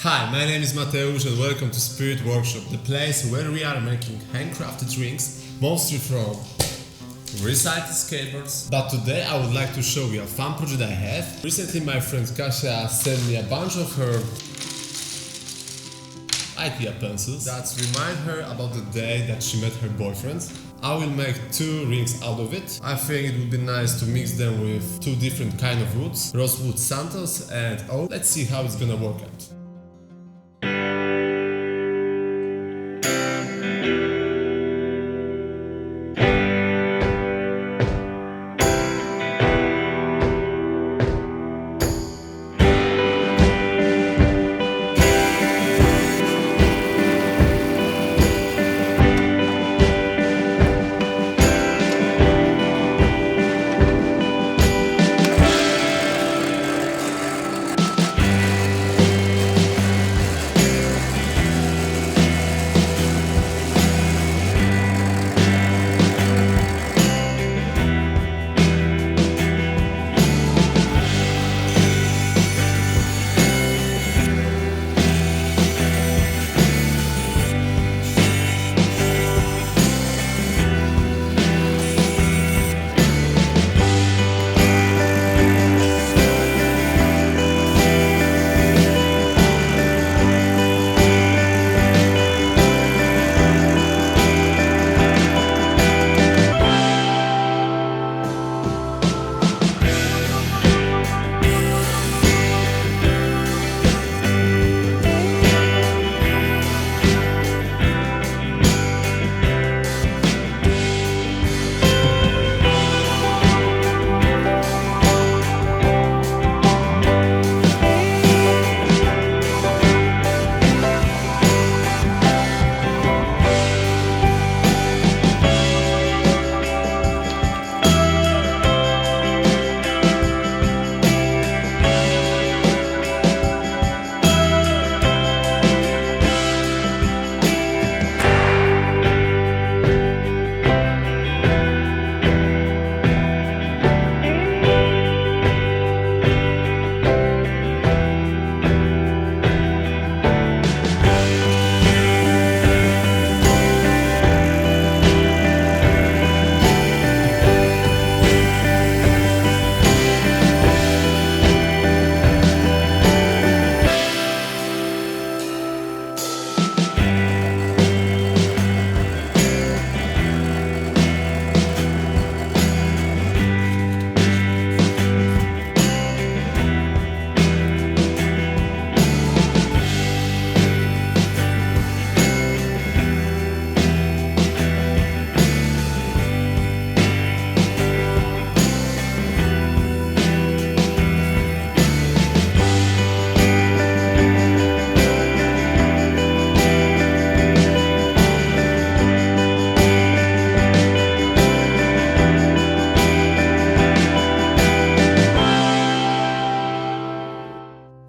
Hi, my name is Mateusz and welcome to Spirit Workshop, the place where we are making handcrafted rings, mostly from recycled skateboards. But today I would like to show you a fun project I have. Recently my friend Kasia sent me a bunch of her Ikea pencils that remind her about the day that she met her boyfriend. I will make two rings out of it. I think it would be nice to mix them with two different kind of woods, rosewood santos and oak. Let's see how it's gonna work out.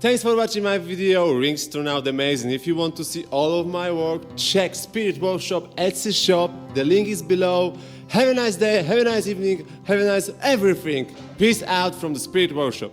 Thanks for watching my video. Rings turned out amazing. If you want to see all of my work, check Spirit Workshop Etsy shop. The link is below. Have a nice day, have a nice evening, have a nice everything. Peace out from the Spirit Workshop.